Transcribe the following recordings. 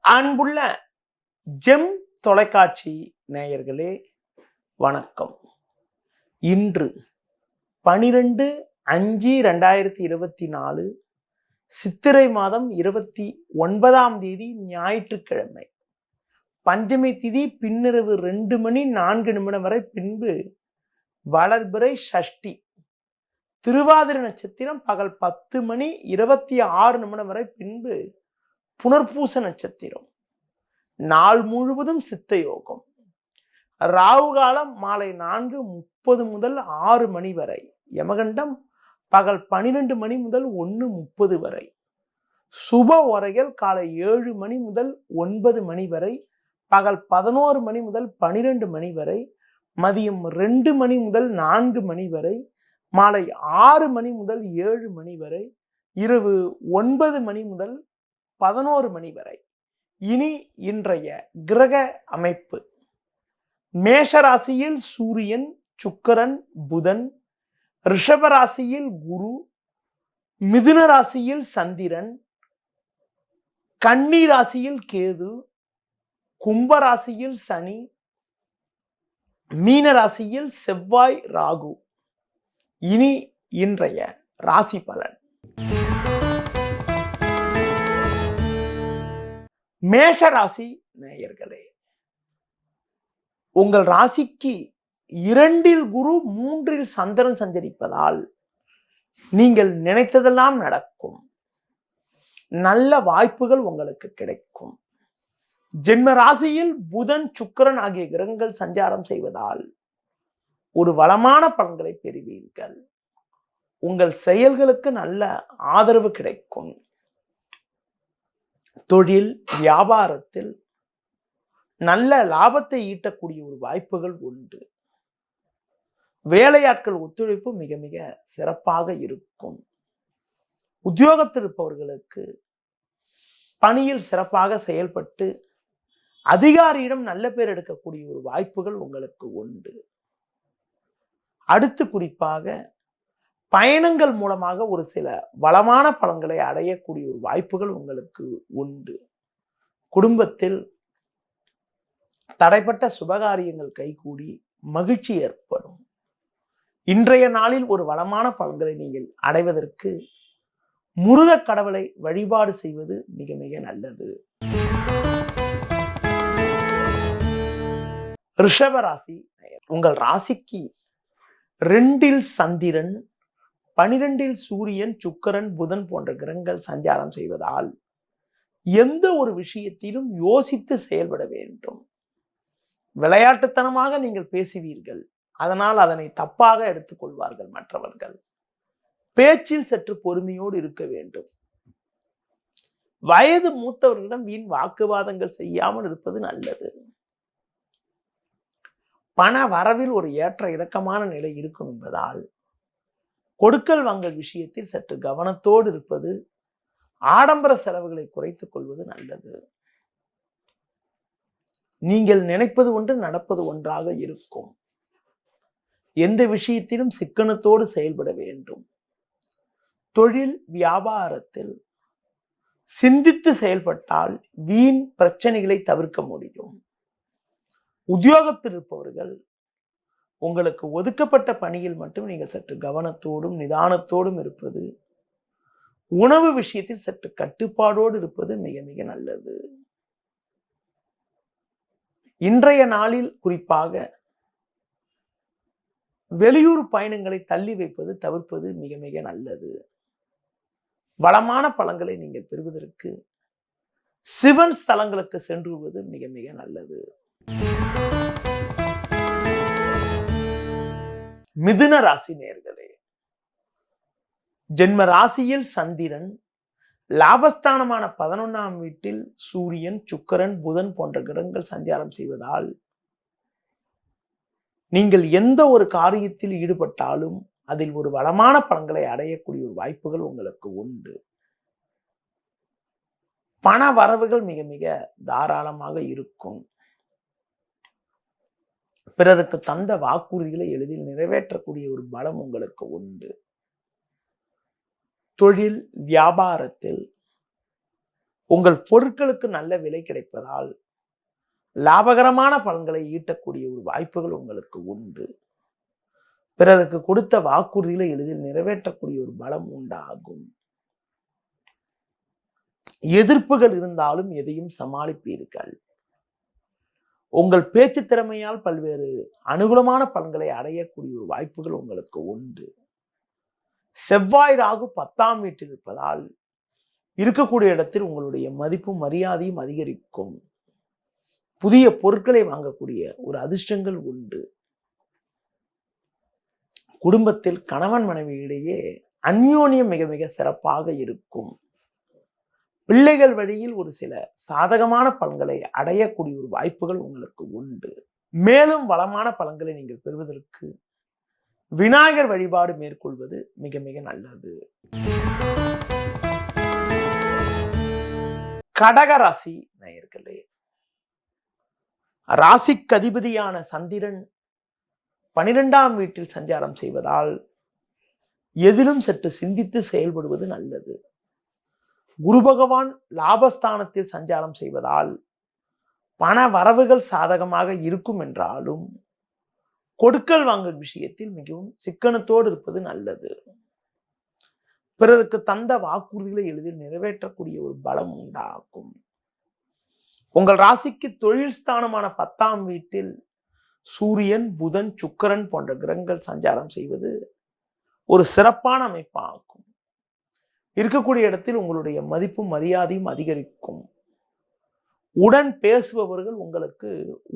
அன்புள்ள ஜெம் தொலைக்காட்சி நேயர்களே வணக்கம். இன்று 12/5/2024 சித்திரை மாதம் 29ஆம் தேதி ஞாயிற்றுக்கிழமை. பஞ்சமி திதி பின்னிரவு 2:04 வரை, பின்பு வளர்பிறை சஷ்டி. திருவாதிரை நட்சத்திரம் பகல் 10:26 வரை, பின்பு புனர்பூச நட்சத்திரம். நாள் முழுவதும் சித்த யோகம். ராகு காலம் மாலை 4:30 முதல் 6 மணி வரை. யமகண்டம் பகல் 12 மணி முதல் 1:30 வரை. சுப உரைகள் காலை 7 மணி முதல் 9 மணி வரை, பகல் 11 மணி முதல் 12 மணி வரை, மதியம் 2 மணி முதல் 4 மணி வரை, மாலை 6 மணி முதல் 7 மணி வரை, இரவு 9 மணி முதல் 11 மணி வரை. இனி இன்றைய கிரக அமைப்பு. மேஷராசியில் சூரியன், சுக்கிரன், புதன். ரிஷபராசியில் குரு, மிதுன ராசியில் சந்திரன், கன்னி ராசியில் கேது, கும்பராசியில் சனி, மீன ராசியில் செவ்வாய், ராகு. இனி இன்றைய ராசி பலன். மேஷ ராசி நேயர்களே, உங்கள் ராசிக்கு 2இல் குரு, 3இல் சந்திரன் சஞ்சரிப்பதால் நீங்கள் நினைத்ததெல்லாம் நடக்கும். நல்ல வாய்ப்புகள் உங்களுக்கு கிடைக்கும். ஜென்ம ராசியில் புதன், சுக்கிரன் ஆகிய கிரகங்கள் சஞ்சாரம் செய்வதால் ஒரு வளமான பலன்களை பெறுவீர்கள். உங்கள் செயல்களுக்கு நல்ல ஆதரவு கிடைக்கும். தொழில் வியாபாரத்தில் நல்ல லாபத்தை ஈட்டக்கூடிய ஒரு வாய்ப்புகள் உண்டு. வேலையாட்கள் ஒத்துழைப்பு மிக மிக சிறப்பாக இருக்கும். உத்தியோகத்தில் இருப்பவர்களுக்கு பணியில் சிறப்பாக செயல்பட்டு அதிகாரியிடம் நல்ல பேர் எடுக்கக்கூடிய ஒரு வாய்ப்புகள் உங்களுக்கு உண்டு. அடுத்து குறிப்பாக பயணங்கள் மூலமாக ஒரு சில வளமான பலன்களை அடையக்கூடிய ஒரு வாய்ப்புகள் உங்களுக்கு உண்டு. குடும்பத்தில் தடைப்பட்ட சுபகாரியங்கள் கைகூடி மகிழ்ச்சி ஏற்படும். இன்றைய நாளில் ஒரு வளமான பலன்களை நீங்கள் அடைவதற்கு முருகக் கடவுளை வழிபாடு செய்வது மிக மிக நல்லது. ரிஷபராசி, உங்கள் ராசிக்கு 2இல் சந்திரன், 12இல் சூரியன், சுக்கிரன், புதன் போன்ற கிரகங்கள் சஞ்சாரம் செய்வதால் எந்த ஒரு விஷயத்திலும் யோசித்து செயல்பட வேண்டும். விளையாட்டுத்தனமாக நீங்கள் பேசுவீர்கள், அதனால் அதனை தப்பாக எடுத்துக்கொள்வார்கள் மற்றவர்கள். பேச்சில் சற்று பொறுமையோடு இருக்க வேண்டும். வயது மூத்தவர்களிடம் வீண் வாக்குவாதங்கள் செய்யாமல் இருப்பது நல்லது. பண வரவில் ஒரு ஏற்ற இறக்கமான நிலை இருக்கும் என்பதால் கொடுக்கல் வாங்கல் விஷயத்தில் சற்று கவனத்தோடு இருப்பது, ஆடம்பர செலவுகளை குறைத்துக் கொள்வது நல்லது. நீங்கள் நினைப்பது ஒன்று, நடப்பது ஒன்றாக இருக்கும். எந்த விஷயத்திலும் சிக்கனத்தோடு செயல்பட வேண்டும். தொழில் வியாபாரத்தில் சிந்தித்து செயல்பட்டால் வீண் பிரச்சனைகளை தவிர்க்க முடியும். உத்தியோகத்தில் இருப்பவர்கள் உங்களுக்கு ஒதுக்கப்பட்ட பணியில் மட்டும் நீங்கள் சற்று கவனத்தோடும் நிதானத்தோடும் இருப்பது, உணவு விஷயத்தில் சற்று கட்டுப்பாடோடு இருப்பது மிக மிக நல்லது. இன்றைய நாளில் குறிப்பாக வெளியூர் பயணங்களை தள்ளி வைப்பது, தவிர்ப்பது மிக மிக நல்லது. வளமான பலன்களை நீங்கள் பெறுவதற்கு சிவன் ஸ்தலங்களுக்கு சென்றுவது மிக மிக நல்லது. மிதுன ராசி நேயர்களே, ஜென்ம ராசியில் சந்திரன், லாபஸ்தானமான 11ஆம் வீட்டில் சூரியன், சுக்கிரன், புதன் போன்ற கிரகங்கள் சஞ்சாரம் செய்வதால் நீங்கள் எந்த ஒரு காரியத்தில் ஈடுபட்டாலும் அதில் ஒரு வளமான பலன்களை அடையக்கூடிய ஒரு வாய்ப்புகள் உங்களுக்கு உண்டு. பண வரவுகள் மிக மிக தாராளமாக இருக்கும். பிறருக்கு தந்த வாக்குறுதிகளை எளிதில் நிறைவேற்றக்கூடிய ஒரு பலம் உங்களுக்கு உண்டு. தொழில் வியாபாரத்தில் உங்கள் பொருட்களுக்கு நல்ல விலை கிடைப்பதால் லாபகரமான பலன்களை ஈட்டக்கூடிய ஒரு வாய்ப்புகள் உங்களுக்கு உண்டு. பிறருக்கு கொடுத்த வாக்குறுதிகளை எளிதில் நிறைவேற்றக்கூடிய ஒரு பலம் உண்டாகும். எதிர்ப்புகள் இருந்தாலும் எதையும் சமாளிப்பீர்கள். உங்கள் பேச்சு திறமையால் பல்வேறு அனுகூலமான பலன்களை அடையக்கூடிய ஒரு வாய்ப்புகள் உங்களுக்கு உண்டு. செவ்வாய் ராகு 10ஆம் வீட்டில் இருப்பதால் இருக்கக்கூடிய இடத்தில் உங்களுடைய மதிப்பும் மரியாதையும் அதிகரிக்கும். புதிய பொருட்களை வாங்கக்கூடிய ஒரு அதிர்ஷ்டங்கள் உண்டு. குடும்பத்தில் கணவன் மனைவி இடையே அந்யோன்யம் மிக மிக சிறப்பாக இருக்கும். பிள்ளைகள் வழியில் ஒரு சில சாதகமான பலன்களை அடையக்கூடிய ஒரு வாய்ப்புகள் உங்களுக்கு உண்டு. மேலும் வளமான பலன்களை நீங்கள் பெறுவதற்கு விநாயகர் வழிபாடு மேற்கொள்வது மிக மிக நல்லது. கடக ராசி நேயர்களே, ராசிக்கு அதிபதியான சந்திரன் 12ஆம் வீட்டில் சஞ்சாரம் செய்வதால் எதிலும் சற்று சிந்தித்து செயல்படுவது நல்லது. குரு பகவான் லாபஸ்தானத்தில் சஞ்சாரம் செய்வதால் பண வரவுகள் சாதகமாக இருக்கும் என்றாலும் கொடுக்கல் வாங்கல் விஷயத்தில் மிகவும் சிக்கனத்தோடு இருப்பது நல்லது. பிறருக்கு தந்த வாக்குறுதிகளை எளிதில் நிறைவேற்றக்கூடிய ஒரு பலம் உண்டாகும். உங்கள் ராசிக்கு தொழில் ஸ்தானமான 10ஆம் வீட்டில் சூரியன், புதன், சுக்கிரன் போன்ற கிரகங்கள் சஞ்சாரம் செய்வது ஒரு சிறப்பான அமைப்பாகும். இருக்கக்கூடிய இடத்தில் உங்களுடைய மதிப்பும் மரியாதையும் அதிகரிக்கும். உடன் பேசுபவர்கள் உங்களுக்கு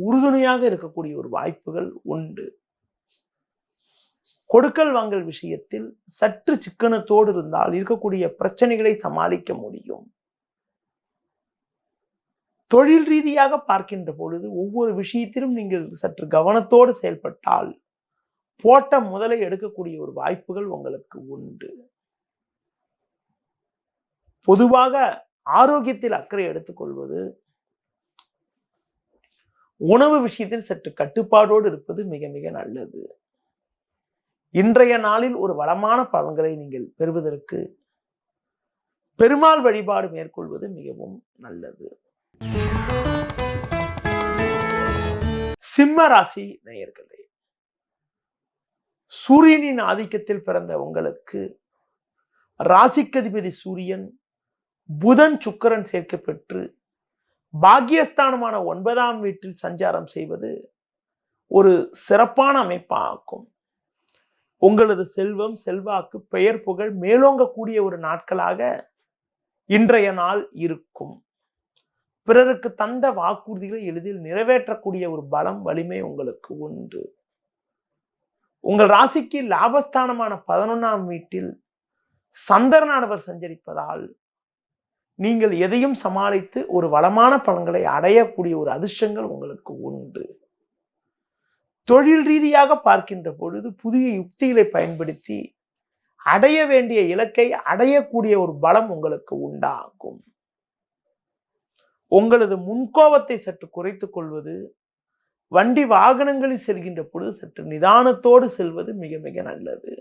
உறுதுணையாக இருக்கக்கூடிய ஒரு வாய்ப்புகள் உண்டு. கொடுக்கல் வாங்கல் விஷயத்தில் சற்று சிக்கனத்தோடு இருந்தால் இருக்கக்கூடிய பிரச்சனைகளை சமாளிக்க முடியும். தொழில் ரீதியாக பார்க்கின்ற பொழுது ஒவ்வொரு விஷயத்திலும் நீங்கள் சற்று கவனத்தோடு செயல்பட்டால் போட்ட முதலை எடுக்கக்கூடிய ஒரு வாய்ப்புகள் உங்களுக்கு உண்டு. பொதுவாக ஆரோக்கியத்தில் அக்கறை எடுத்துக்கொள்வது, உணவு விஷயத்தில் சற்று கட்டுப்பாடோடு இருப்பது மிக மிக நல்லது. இன்றைய நாளில் ஒரு வளமான பலன்களை நீங்கள் பெறுவதற்கு பெருமாள் வழிபாடு மேற்கொள்வது மிகவும் நல்லது. சிம்ம ராசி நேயர்களே, சூரியனின் ஆதிக்கத்தில் பிறந்த உங்களுக்கு ராசிக்கதிபதி சூரியன், புதன், சுக்கிரன் சேர்க்கை பெற்று பாக்கியஸ்தானமான 9ஆம் வீட்டில் சஞ்சாரம் செய்வது ஒரு சிறப்பான அமைப்பாகும். உங்களது செல்வம், செல்வாக்கு, பெயர், புகழ் மேலோங்கக்கூடிய ஒரு நாட்களாக இன்றைய நாள் இருக்கும். பிறருக்கு தந்த வாக்குறுதிகளை எளிதில் நிறைவேற்றக்கூடிய ஒரு பலம், வலிமை உங்களுக்கு உண்டு. உங்கள் ராசிக்கு லாபஸ்தானமான 11ஆம் வீட்டில் சந்திரனானவர் சஞ்சரிப்பதால் நீங்கள் எதையும் சமாளித்து ஒரு வளமான பலன்களை அடையக்கூடிய ஒரு அதிர்ஷ்டங்கள் உங்களுக்கு உண்டு. தொழில் ரீதியாக பார்க்கின்ற பொழுது புதிய யுக்திகளை பயன்படுத்தி அடைய வேண்டிய இலக்கை அடையக்கூடிய ஒரு பலம் உங்களுக்கு உண்டாகும். உங்களது முன்கோபத்தை சற்று குறைத்துக் கொள்வது, வண்டி வாகனங்களில் செல்கின்ற பொழுது சற்று நிதானத்தோடு செல்வது மிக மிக நல்லது.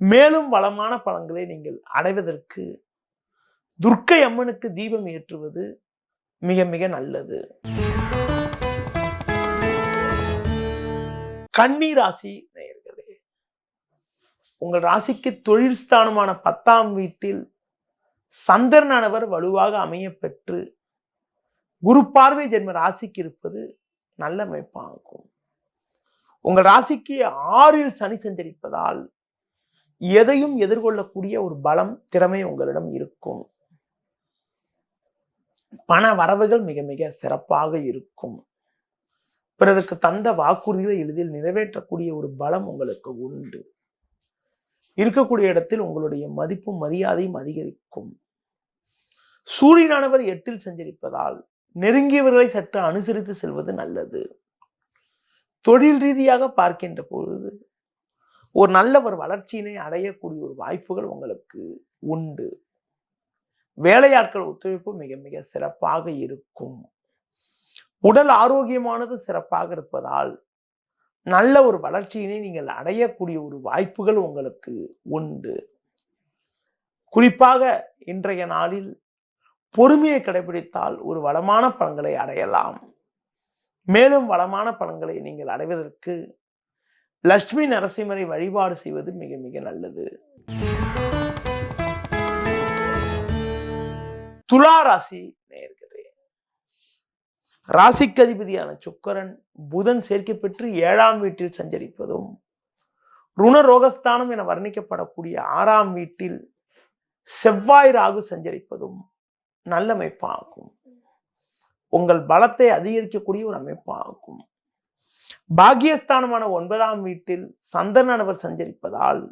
மேலும் வளமான பலன்களை நீங்கள் அடைவதற்கு துர்க்கை அம்மனுக்கு தீபம் ஏற்றுவது மிக மிக நல்லது. கன்னி ராசி நேயர்களே, உங்கள் ராசிக்கு தொழில் ஸ்தானமான 10ஆம் வீட்டில் சந்திரனானவர் வலுவாக அமைய பெற்று குரு பார்வை ஜென்ம ராசிக்கு இருப்பது நல்ல அமைப்பாகும். உங்கள் ராசிக்கு 6இல் சனி சஞ்சரிப்பதால் எதையும் எதிர்கொள்ளக்கூடிய ஒரு பலம், திறமை உங்களிடம் இருக்கும். பண வரவுகள் மிக மிக சிறப்பாக இருக்கும். பிறருக்கு தந்த வாக்குறுதிகளை எளிதில் நிறைவேற்றக்கூடிய ஒரு பலம் உங்களுக்கு உண்டு. இருக்கக்கூடிய இடத்தில் உங்களுடைய மதிப்பும் மரியாதையும் அதிகரிக்கும். சூரியனானவர் 8இல் சஞ்சரிப்பதால் நெருங்கியவர்களை சற்று அனுசரித்து செல்வது நல்லது. தொழில் ரீதியாக பார்க்கின்ற பொழுது ஒரு நல்ல ஒரு வளர்ச்சியினை அடையக்கூடிய ஒரு வாய்ப்புகள் உங்களுக்கு உண்டு. வேலையாட்கள் ஒத்துழைப்பு மிக மிக சிறப்பாக இருக்கும். உடல் ஆரோக்கியமானது சிறப்பாக இருப்பதால் நல்ல ஒரு வளர்ச்சியினை நீங்கள் அடையக்கூடிய ஒரு வாய்ப்புகள் உங்களுக்கு உண்டு. குறிப்பாக இன்றைய நாளில் பொறுமையை கடைபிடித்தால் ஒரு வளமான பலன்களை அடையலாம். மேலும் வளமான பலன்களை நீங்கள் அடைவதற்கு லட்சுமி நரசிம்மரை வழிபாடு செய்வது மிக மிக நல்லது. துலா ராசி நேயர்களே, ராசிக்கு அதிபதியான சுக்கிரன் புதன் சேர்க்கை பெற்று 7ஆம் வீட்டில் சஞ்சரிப்பதும், ருணரோகஸ்தானம் என வர்ணிக்கப்படக்கூடிய 6ஆம் வீட்டில் செவ்வாய் ராகு சஞ்சரிப்பதும் நல்ல அமைப்பாகும். உங்கள் பலத்தை அதிகரிக்கக்கூடிய ஒரு அமைப்பாகும். பாக்கியஸ்தானமான 9ஆம் வீட்டில் சந்திரனவர் சஞ்சரிப்பதால்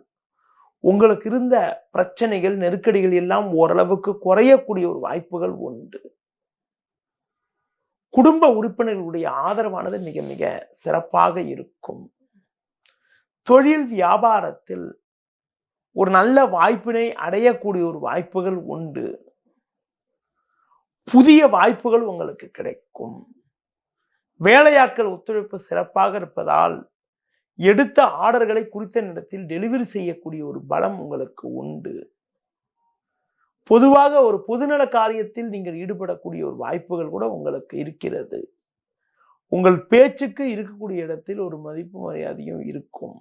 உங்களுக்கு இருந்த பிரச்சனைகள், நெருக்கடிகள் எல்லாம் ஓரளவுக்கு குறையக்கூடிய ஒரு வாய்ப்புகள் உண்டு. குடும்ப உறுப்பினர்களுடைய ஆதரவானது மிக மிக சிறப்பாக இருக்கும். தொழில் வியாபாரத்தில் ஒரு நல்ல வாய்ப்பினை அடையக்கூடிய ஒரு வாய்ப்புகள் உண்டு. புதிய வாய்ப்புகள் உங்களுக்கு கிடைக்கும். வேலையாட்கள் ஒத்துழைப்பு சிறப்பாக இருப்பதால் எடுத்த ஆர்டர்களை குறித்த நேரத்தில் டெலிவரி செய்யக்கூடிய ஒரு பலம் உங்களுக்கு உண்டு. பொதுவாக ஒரு பொதுநல காரியத்தில் நீங்கள் ஈடுபடக்கூடிய ஒரு வாய்ப்புகள் கூட உங்களுக்கு இருக்கிறது. உங்கள் பேச்சுக்கு இருக்கக்கூடிய இடத்தில் ஒரு மதிப்பு மரியாதையும் இருக்கும்.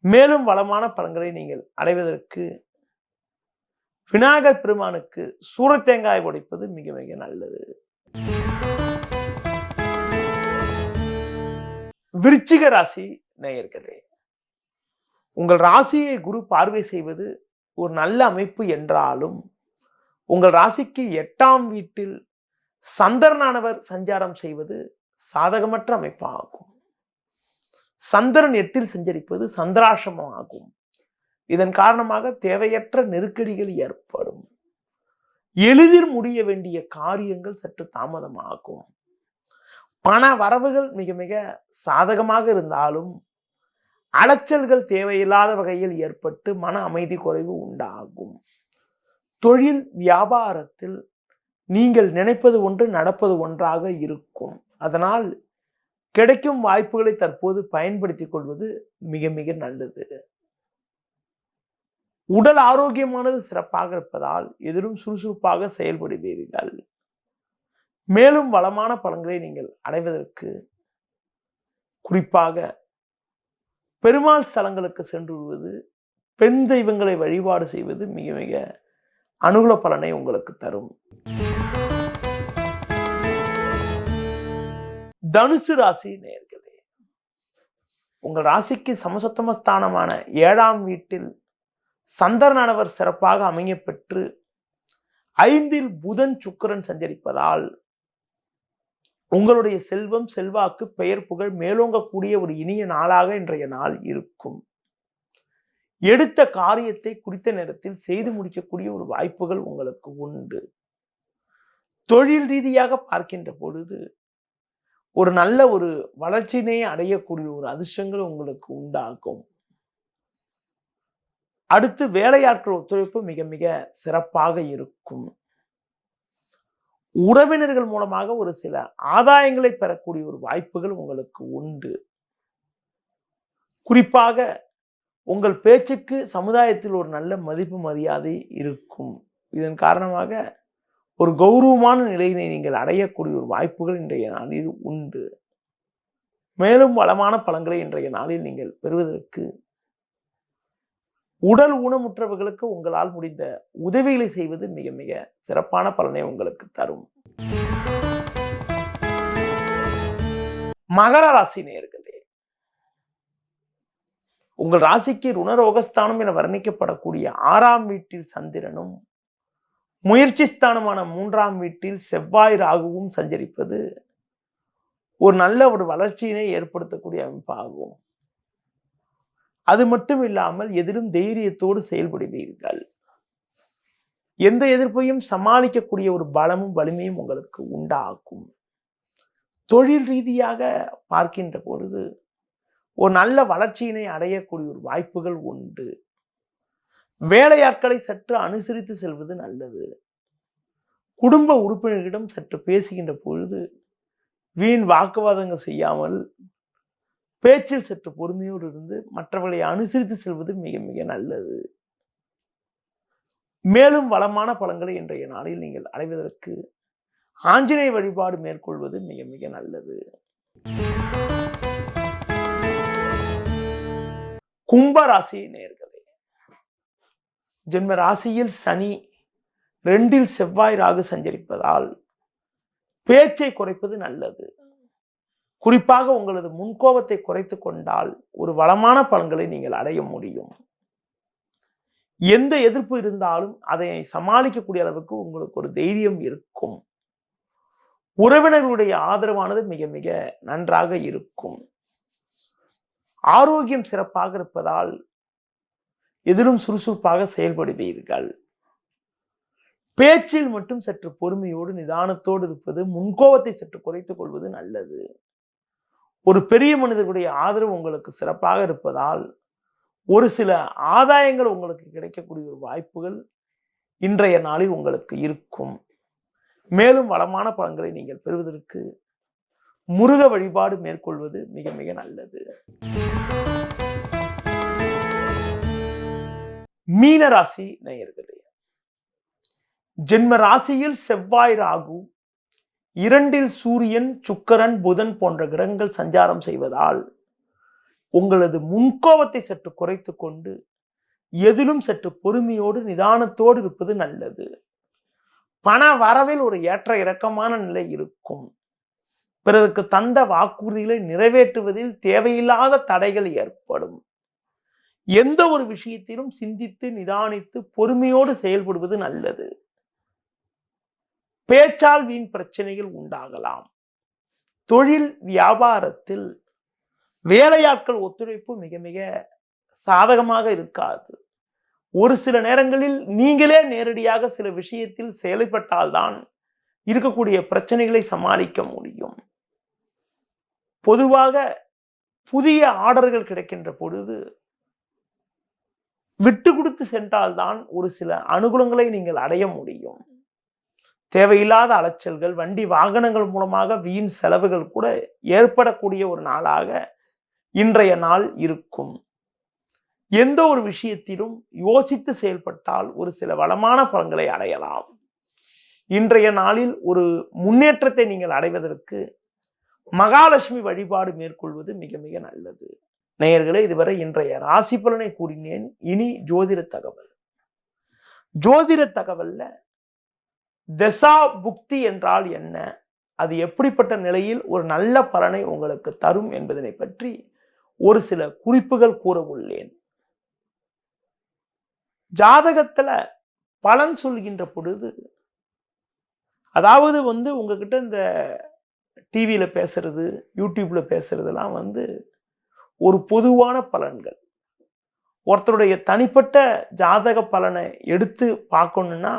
மேலும் வளமான பலன்களை நீங்கள் அடைவதற்கு விநாயகர் பெருமானுக்கு சூரத்தேங்காய் உடைப்பது மிக மிக நல்லது. விருச்சிக ராசி நேயர்களே, உங்கள் ராசியை குரு பார்வை செய்வது ஒரு நல்ல அமைப்பு என்றாலும், உங்கள் ராசிக்கு 8ஆம் வீட்டில் சந்திரனானவர் சஞ்சாரம் செய்வது சாதகமற்ற அமைப்பாகும். சந்திரன் 8இல் சஞ்சரிப்பது சந்திராசிரமம் ஆகும். இதன் காரணமாக தேவையற்ற நெருக்கடிகள் ஏற்படும். எளிதில் முடிய வேண்டிய காரியங்கள் சற்று தாமதமாகும். பண வரவுகள் மிக மிக சாதகமாக இருந்தாலும் அலைச்சல்கள் தேவையில்லாத வகையில் ஏற்பட்டு மன அமைதி குறைவு உண்டாகும். தொழில் வியாபாரத்தில் நீங்கள் நினைப்பது ஒன்று, நடப்பது ஒன்றாக இருக்கும். அதனால் கிடைக்கும் வாய்ப்புகளை தற்போது பயன்படுத்திக் கொள்வது மிக மிக நல்லது. உடல் ஆரோக்கியமானது சிறப்பாக இருப்பதால் எதிலும் சுறுசுறுப்பாக செயல்படுவீர்கள். மேலும் வளமான பலன்களை நீங்கள் அடைவதற்கு குறிப்பாக பெருமாள் ஸ்தலங்களுக்கு சென்று வருவது, பெண் தெய்வங்களை வழிபாடு செய்வது மிக மிக அனுகூல பலனை உங்களுக்கு தரும். தனுசு ராசி நேயர்களே, உங்கள் ராசிக்கு சமசப்தமஸ்தானமான 7ஆம் வீட்டில் சந்திரனானவர் சிறப்பாக அமைய பெற்று 5இல் புதன் சுக்கிரன் சஞ்சரிப்பதால் உங்களுடைய செல்வம், செல்வாக்கு, பெயர், புகழ் மேலோங்கக்கூடிய ஒரு இனிய நாளாக இன்றைய நாள் இருக்கும். எடுத்த காரியத்தை குறித்த நேரத்தில் செய்து முடிக்கக்கூடிய ஒரு வாய்ப்புகள் உங்களுக்கு உண்டு. தொழில் ரீதியாக பார்க்கின்ற பொழுது ஒரு நல்ல ஒரு வளர்ச்சியினை அடையக்கூடிய ஒரு அதிர்ஷ்டங்கள் உங்களுக்கு உண்டாகும். அடுத்து வேலையாட்கள் ஒத்துழைப்பு மிக மிக சிறப்பாக இருக்கும். உறவினர்கள் மூலமாக ஒரு சில ஆதாயங்களை பெறக்கூடிய ஒரு வாய்ப்புகள் உங்களுக்கு உண்டு. குறிப்பாக உங்கள் பேச்சுக்கு சமுதாயத்தில் ஒரு நல்ல மதிப்பு மரியாதை இருக்கும். இதன் காரணமாக ஒரு கௌரவமான நிலையினை நீங்கள் அடையக்கூடிய ஒரு வாய்ப்புகள் இன்றைய நாளில் உண்டு. மேலும் வளமான பலன்களை இன்றைய நாளில் நீங்கள் பெறுவதற்கு உடல் ஊனமுற்றவர்களுக்கு உங்களால் முடிந்த உதவிகளை செய்வது மிக மிக சிறப்பான பலனை உங்களுக்கு தரும். மகர ராசி நேயர்களே, உங்கள் ராசிக்கு ருணரோகஸ்தானம் என வர்ணிக்கப்படக்கூடிய 6ஆம் வீட்டில் சந்திரனும், முயற்சி ஸ்தானமான 3ஆம் வீட்டில் செவ்வாய் ராகுவும் சஞ்சரிப்பது ஒரு நல்ல ஒரு வளர்ச்சியினை ஏற்படுத்தக்கூடிய அமைப்பாகும். அது மட்டும் இல்லாமல் எதிலும் தைரியத்தோடு செயல்படுவீர்கள். எந்த எதிர்ப்பையும் சமாளிக்கக்கூடிய ஒரு பலமும் வலிமையும் உங்களுக்கு உண்டாகும். தொழில் ரீதியாக பார்க்கின்ற பொழுது ஒரு நல்ல வளர்ச்சியினை அடையக்கூடிய ஒரு வாய்ப்புகள் உண்டு. வேலையாட்களை சற்று அனுசரித்து செல்வது நல்லது. குடும்ப உறுப்பினர்களிடம் சற்று பேசுகின்ற பொழுது வீண் வாக்குவாதங்கள் செய்யாமல் பேச்சில் சற்று பொறுமையோடு இருந்து மற்றவர்களை அனுசரித்து செல்வது மிக மிக நல்லது. மேலும் வளமான பலன்களை இன்றைய நாளில் நீங்கள் அடைவதற்கு ஆஞ்சநேய வழிபாடு மேற்கொள்வது மிக மிக நல்லது. கும்பராசி நேயர்களே, ஜென்ம ராசியில் சனி 2ல் செவ்வாய் ராகு சஞ்சரிப்பதால் பேச்சை குறைப்பது நல்லது. குறிப்பாக உங்களது முன்கோபத்தை குறைத்து கொண்டால் ஒரு வளமான பலன்களை நீங்கள் அடைய முடியும். எந்த எதிர்ப்பு இருந்தாலும் அதை சமாளிக்கக்கூடிய அளவுக்கு உங்களுக்கு ஒரு தைரியம் இருக்கும். உறவினர்களுடைய ஆதரவானது மிக மிக நன்றாக இருக்கும். ஆரோக்கியம் சிறப்பாக இருப்பதால் எதிலும் சுறுசுறுப்பாக செயல்படுவீர்கள். பேச்சில் மட்டும் சற்று பொறுமையோடு நிதானத்தோடு இருப்பது, முன்கோபத்தை சற்று குறைத்துக் கொள்வது நல்லது. ஒரு பெரிய மனிதர்களுடைய ஆதரவு உங்களுக்கு சிறப்பாக இருப்பதால் ஒரு சில ஆதாயங்கள் உங்களுக்கு கிடைக்கக்கூடிய ஒரு வாய்ப்புகள் இன்றைய நாளில் உங்களுக்கு இருக்கும். மேலும் வளமான பலன்களை நீங்கள் பெறுவதற்கு முருக வழிபாடு மேற்கொள்வது மிக மிக நல்லது. மீன ராசி நேயர்களே, ஜென்ம ராசியில் செவ்வாய் ராகு 2ல் சூரியன் சுக்கிரன் புதன் போன்ற கிரகங்கள் சஞ்சாரம் செய்வதால் உங்களது முன்கோபத்தை சற்று குறைத்து கொண்டு எதிலும் சற்று பொறுமையோடு நிதானத்தோடு இருப்பது நல்லது. பண வரவில் ஒரு ஏற்ற இறக்கமான நிலை இருக்கும். பிறருக்கு தந்த வாக்குறுதிகளை நிறைவேற்றுவதில் தேவையில்லாத தடைகள் ஏற்படும். எந்த ஒரு விஷயத்திலும் சிந்தித்து நிதானித்து பொறுமையோடு செயல்படுவது நல்லது. பேச்சால் வீண் பிரச்சனைகள் உண்டாகலாம். தொழில் வியாபாரத்தில் வேலையாட்கள் ஒத்துழைப்பு மிக மிக சாதகமாக இருக்காது. ஒரு சில நேரங்களில் நீங்களே நேரடியாக சில விஷயத்தில் செயல்பட்டால்தான் இருக்கக்கூடிய பிரச்சனைகளை சமாளிக்க முடியும். பொதுவாக புதிய ஆர்டர்கள் கிடைக்கின்ற பொழுது விட்டு கொடுத்து சென்றால்தான் ஒரு சில அனுகூலங்களை நீங்கள் அடைய முடியும். தேவையில்லாத அலைச்சல்கள், வண்டி வாகனங்கள் மூலமாக வீண் செலவுகள் கூட ஏற்படக்கூடிய ஒரு நாளாக இன்றைய நாள் இருக்கும். எந்த ஒரு விஷயத்திலும் யோசித்து செயல்பட்டால் ஒரு சில வளமான பலன்களை அடையலாம். இன்றைய நாளில் ஒரு முன்னேற்றத்தை நீங்கள் அடைவதற்கு மகாலட்சுமி வழிபாடு மேற்கொள்வது மிக மிக நல்லது. நேயர்களே, இதுவரை இன்றைய ராசி பலனை கூறினேன். இனி ஜோதிட தகவல். ஜோதிட தகவல்ல தசா புக்தி என்றால் என்ன, அது எப்படிப்பட்ட நிலையில் ஒரு நல்ல பலனை உங்களுக்கு தரும் என்பதனை பற்றி ஒரு சில குறிப்புகள் கூற உள்ளேன். ஜாதகத்துல பலன் சொல்கின்ற பொழுது, அதாவது உங்ககிட்ட இந்த டிவியில பேசுறது, யூடியூப்ல பேசுறதெல்லாம் ஒரு பொதுவான பலன்கள். ஒருத்தருடைய தனிப்பட்ட ஜாதக பலனை எடுத்து பார்க்கணும்னா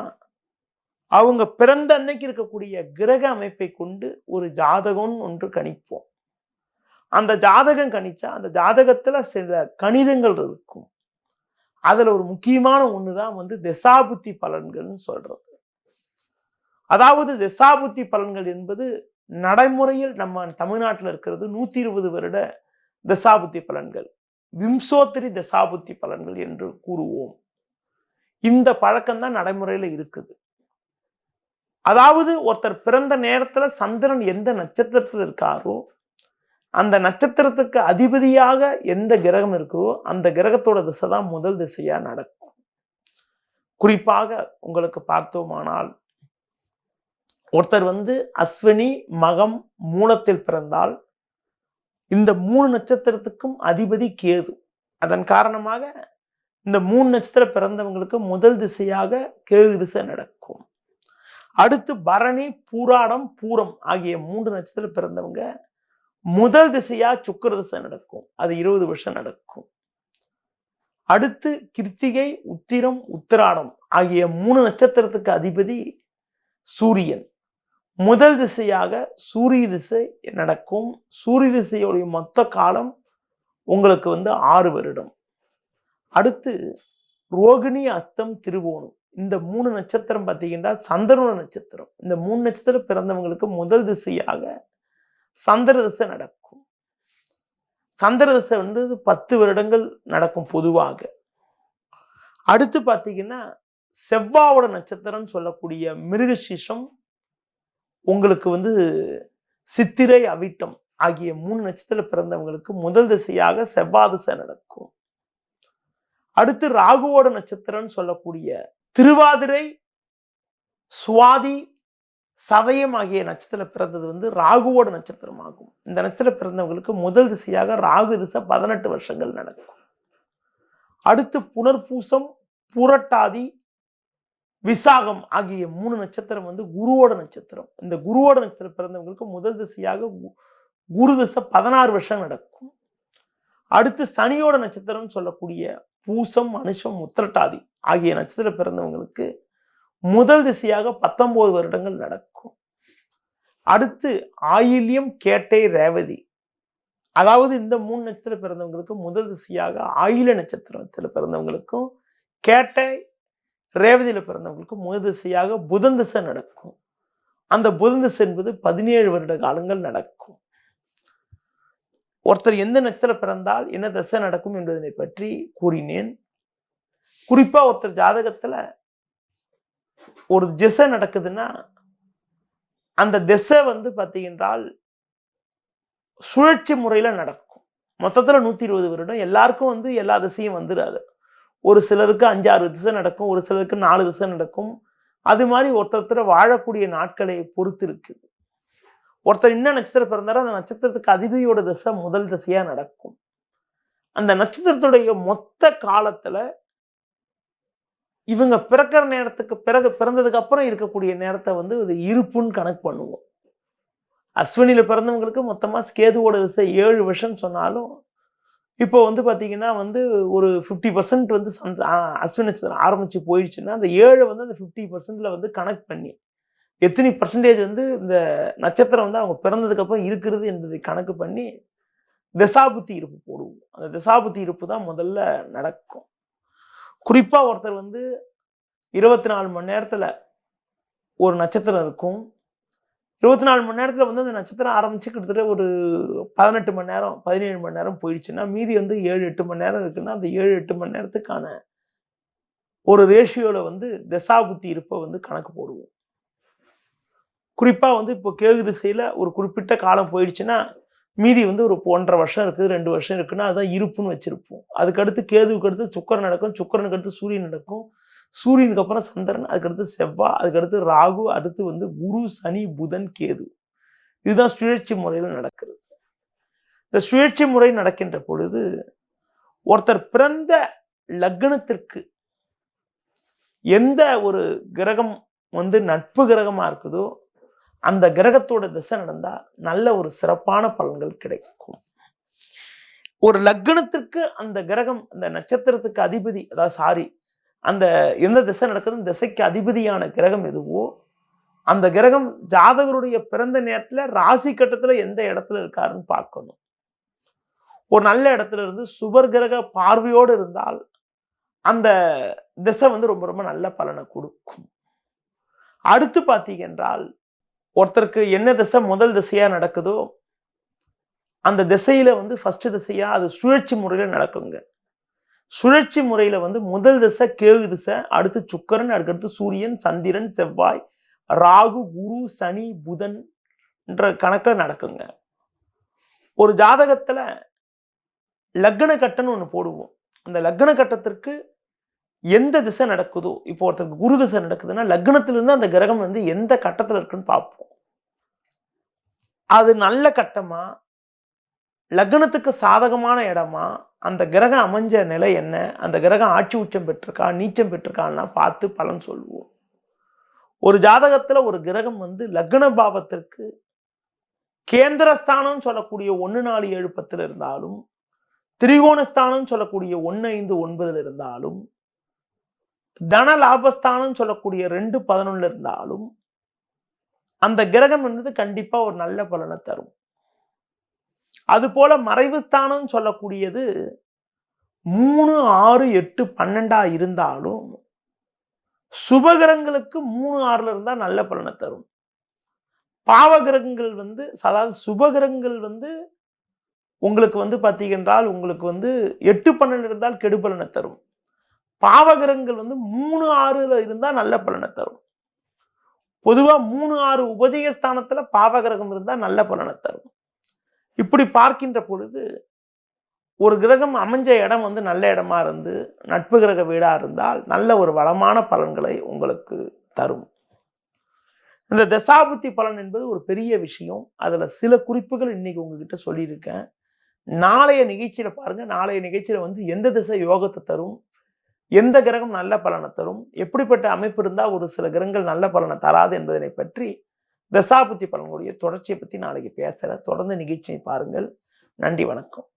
அவங்க பிறந்த அன்னைக்கு இருக்கக்கூடிய கிரக அமைப்பை கொண்டு ஒரு ஜாதகம் ஒன்று கணிப்போம். அந்த ஜாதகம் கணிச்சா அந்த ஜாதகத்துல சில கணிதங்கள் இருக்கும். அதுல ஒரு முக்கியமான ஒண்ணுதான் திசாபுத்தி பலன்கள்னு சொல்றது. அதாவது திசாபுத்தி பலன்கள் என்பது நடைமுறையில் நம்ம தமிழ்நாட்டில் இருக்கிறது 120 வருட தசாபுத்தி பலன்கள், விம்சோத்தரி தசாபுத்தி பலன்கள் என்று கூறுவோம். இந்த பழக்கம்தான் நடைமுறையில இருக்குது. அதாவது ஒருத்தர் பிறந்த நேரத்துல சந்திரன் எந்த நட்சத்திரத்தில் இருக்காரோ அந்த நட்சத்திரத்துக்கு அதிபதியாக எந்த கிரகம் இருக்கோ அந்த கிரகத்தோட திசை தான் முதல் திசையா நடக்கும். குறிப்பாக உங்களுக்கு பார்த்தோமானால் ஒருத்தர் அஸ்வினி மகம் மூலத்தில் பிறந்தால் இந்த 3 நட்சத்திரத்துக்கும் அதிபதி கேது. அதன் காரணமாக இந்த 3 நட்சத்திரம் பிறந்தவங்களுக்கு முதல் திசையாக கேது திசை நடக்கும். அடுத்து பரணி பூராடம் பூரம் ஆகிய 3 நட்சத்திரம் பிறந்தவங்க முதல் திசையா சுக்கிர திசை நடக்கும். அது 20 வருஷம் நடக்கும். அடுத்து கிருத்திகை உத்திரம் உத்திராடம் ஆகிய 3 நட்சத்திரத்துக்கு அதிபதி சூரியன். முதல் திசையாக சூரிய திசை நடக்கும். சூரிய திசையுடைய மொத்த காலம் உங்களுக்கு 6 வருடம். அடுத்து ரோகிணி அஸ்தம் திருவோணம் இந்த 3 நட்சத்திரம் பார்த்தீங்கன்னா சந்திரன நட்சத்திரம். இந்த 3 நட்சத்திரம் பிறந்தவங்களுக்கு முதல் திசையாக சந்திர திசை நடக்கும். சந்திர திசை 10 வருடங்கள் நடக்கும் பொதுவாக. அடுத்து பார்த்தீங்கன்னா செவ்வாவோட நட்சத்திரம் சொல்லக்கூடிய மிருகசீஷம், உங்களுக்கு வந்து சித்திரை அவிட்டம் ஆகிய 3 நட்சத்திரம் பிறந்தவங்களுக்கு முதல் திசையாக செவ்வாய் திசை நடக்கும். அடுத்து ராகுவோட நட்சத்திரம் சொல்லக்கூடிய திருவாதிரை, சுவாதி, சதயம் ஆகிய நட்சத்திரம் பிறந்தது வந்து ராகுவோட நட்சத்திரம் ஆகும். இந்த நட்சத்திரம் பிறந்தவங்களுக்கு முதல் திசையாக ராகு திசை 18 வருஷங்கள் நடக்கும். அடுத்து புனர்பூசம், புரட்டாதி, விசாகம் ஆகிய 3 நட்சத்திரம் வந்து குருவோட நட்சத்திரம். இந்த குருவோட நட்சத்திரம் பிறந்தவங்களுக்கு முதல் திசையாக குரு திசை 16 வருஷம் நடக்கும். அடுத்து சனியோட நட்சத்திரம் சொல்லக்கூடிய பூசம், அனுஷம், உத்திரட்டாதி ஆகிய நட்சத்திரம் பிறந்தவங்களுக்கு முதல் திசையாக 19 வருடங்கள் நடக்கும். அடுத்து ஆயில்யம், கேட்டை, ரேவதி, அதாவது இந்த 3 நட்சத்திரம் பிறந்தவங்களுக்கு முதல் திசையாக ஆயில நட்சத்திரத்தில் பிறந்தவங்களுக்கும் கேட்டை, ரேவதியில பிறந்தவங்களுக்கும் முதல் திசையாக புதன் திசை நடக்கும். அந்த புதன் திசை என்பது 17 வருட காலங்கள் நடக்கும். ஒருத்தர் எந்த நட்சத்திரம் பிறந்தால் என்ன திசை நடக்கும் என்பதனை பற்றி கூறினேன். குறிப்பா ஒருத்தர் ஜாதகத்துல ஒரு திசை நடக்குதுன்னா அந்த திசை வந்து பார்த்தீங்கன்றால் சுழற்சி முறையில நடக்கும். மொத்தத்துல 120 வருடம். எல்லாருக்கும் வந்து எல்லா திசையும் வந்துடாது. ஒரு சிலருக்கு 5-6 திசை நடக்கும், ஒரு சிலருக்கு 4 திசை நடக்கும். அது மாதிரி ஒருத்தர் வாழக்கூடிய நாட்களை பொறுத்து இருக்குது. ஒருத்தர் என்ன நட்சத்திரம் பிறந்தாரோ அந்த நட்சத்திரத்துக்கு அதிபதியோட திசை முதல் திசையா நடக்கும். அந்த நட்சத்திரத்துடைய மொத்த காலத்துல இவங்க பிறக்கிற நேரத்துக்கு பிறந்ததுக்கு அப்புறம் இருக்கக்கூடிய நேரத்தை வந்து இது இருப்புன்னு கணக்கு பண்ணுவோம். அஸ்வினியில பிறந்தவங்களுக்கு மொத்தமா கேதுவோட திசை 7 வருஷம் சொன்னாலும் இப்போ வந்து பாத்தீங்கன்னா வந்து ஒரு 50% வந்து அஸ்வினி நட்சத்திரம் ஆரம்பிச்சு போயிடுச்சுன்னா அந்த 7 வந்து அந்த 50%ல வந்து கணக்கு பண்ணி எத்தனை பர்சன்டேஜ் வந்து இந்த நட்சத்திரம் வந்து அவங்க பிறந்ததுக்கு அப்புறம் இருக்கிறது என்பதை கணக்கு பண்ணி திசாபுத்தி இருப்பு போடுவோம். அந்த திசாபுத்தி இருப்பு தான் முதல்ல நடக்கும். குறிப்பா ஒருத்தர் வந்து 24 மணி நேரத்துல ஒரு நட்சத்திரம் இருக்கும். 24 மணி நேரத்துல வந்து அந்த நட்சத்திரம் ஆரம்பிச்சு கிட்டத்தட்ட ஒரு 18 மணி நேரம் 17 மணி நேரம் போயிடுச்சுன்னா மீதி வந்து 7-8 மணி நேரம் இருக்குன்னா அந்த 7-8 மணி நேரத்துக்கான ஒரு ரேஷியோல வந்து திசாபுத்தி இருப்பை வந்து கணக்கு போடுவோம். குறிப்பா வந்து இப்போ கேது திசையில ஒரு குறிப்பிட்ட காலம் போயிடுச்சுன்னா மீதி வந்து ஒரு 1.5 வருஷம் இருக்குது, 2 வருஷம் இருக்குன்னா அதுதான் இருப்புன்னு வச்சிருப்போம். அதுக்கடுத்து கேதுவுக்கு அடுத்து சுக்கிரன் நடக்கும், சுக்கிரனுக்கு அடுத்து சூரியன் நடக்கும், சூரியனுக்கு அப்புறம் சந்திரன், அதுக்கடுத்து செவ்வாய், அதுக்கடுத்து ராகு, அடுத்து வந்து குரு, சனி, புதன், கேது. இதுதான் சுழற்சி முறையில் நடக்கிறது. இந்த சுழற்சி முறை நடக்கின்ற பொழுது ஒருத்தர் பிறந்த லக்னத்திற்கு எந்த ஒரு கிரகம் வந்து நட்பு கிரகமா இருக்குதோ அந்த கிரகத்தோட திசை நடந்தா நல்ல ஒரு சிறப்பான பலன்கள் கிடைக்கும். ஒரு லக்னத்திற்கு அந்த கிரகம் அந்த நட்சத்திரத்துக்கு அதிபதி, அதாவது அந்த எந்த திசை நடக்குது திசைக்கு அதிபதியான கிரகம் எதுவோ அந்த கிரகம் ஜாதகருடைய பிறந்த நேரத்துல ராசி கட்டத்துல எந்த இடத்துல இருக்காருன்னு பார்க்கணும். ஒரு நல்ல இடத்துல இருந்து சுபர் கிரக பார்வையோடு இருந்தால் அந்த திசை வந்து ரொம்ப ரொம்ப நல்ல பலனை கொடுக்கும். அடுத்து பார்த்தீங்க என்றால் ஒருத்தருக்கு என்ன திசை முதல் திசையா நடக்குதோ அந்த திசையில வந்து ஃபர்ஸ்ட் திசையா அது சுழற்சி முறையில நடக்குங்க. சுழற்சி முறையில வந்து முதல் திசை கேது திசை, அடுத்து சுக்கிரன், அடுத்து சூரியன், சந்திரன், செவ்வாய், ராகு, குரு, சனி, புதன் என்ற கணக்குல நடக்குங்க. ஒரு ஜாதகத்துல லக்ன கட்டம்னு ஒண்ணு போடுவோம். அந்த லக்ன கட்டத்திற்கு எந்த திசை நடக்குதோ, இப்போ ஒருத்தருக்கு குரு திசை நடக்குதுன்னா லக்னத்திலிருந்து அந்த கிரகம் வந்து எந்த கட்டத்துல இருக்குன்னு பார்ப்போம். அது நல்ல கட்டமா, லக்னத்துக்கு சாதகமான இடமா, அந்த கிரகம் அமைஞ்ச நிலை என்ன, அந்த கிரகம் ஆட்சி உச்சம் பெற்றிருக்கா நீச்சம் பெற்றிருக்கான்னா பார்த்து பலன் சொல்லுவோம். ஒரு ஜாதகத்துல ஒரு கிரகம் வந்து லக்ன பாவத்திற்கு கேந்திரஸ்தானம் சொல்லக்கூடிய 1-4-7-10 இருந்தாலும், திரிகோணஸ்தானம் சொல்லக்கூடிய 1-5-9 இருந்தாலும், தன லாபஸ்தானம் சொல்லக்கூடிய 2-11 இருந்தாலும் அந்த கிரகம் என்பது கண்டிப்பா ஒரு நல்ல பலனை தரும். அது போல மறைவு ஸ்தானம் சொல்லக்கூடியது 3-6-8-12 இருந்தாலும் சுபகிரகங்களுக்கு 3-6 இருந்தா நல்ல பலனை தரும். பாவகிரகங்கள் வந்து அதாவது சுபகிரகங்கள் வந்து உங்களுக்கு வந்து பார்த்தீங்கன்றால் உங்களுக்கு வந்து 8-12 இருந்தால் கெடு பலனை தரும். பாவகிரகங்கள் வந்து 3, 6ல இருந்தா நல்ல பலனை தரும். பொதுவா 3, 6 உபஜயஸ்தானத்துல பாவகிரகம் இருந்தா நல்ல பலனை தரும். இப்படி பார்க்கின்ற பொழுது ஒரு கிரகம் அமைஞ்ச இடம் வந்து நல்ல இடமா இருந்து நட்பு கிரக வீடா இருந்தால் நல்ல ஒரு வளமான பலன்களை உங்களுக்கு தரும். இந்த தசாபுத்தி பலன் என்பது ஒரு பெரிய விஷயம். அதுல சில குறிப்புகள் இன்னைக்கு உங்ககிட்ட சொல்லியிருக்கேன். நாளைய நிகழ்ச்சியில பாருங்க. நாளைய நிகழ்ச்சியில வந்து எந்த திசை யோகத்தை தரும், எந்த கிரகம் நல்ல பலனை தரும், எப்படிப்பட்ட அமைப்பு இருந்தா ஒரு சில கிரகங்கள் நல்ல பலனை தராது என்பதனை பற்றி தசாபுத்தி பலன்களுடைய தொடர்ச்சியை பற்றி நாளைக்கு பேசுறேன். தொடர்ந்து நிகழ்ச்சியை பாருங்கள். நன்றி, வணக்கம்.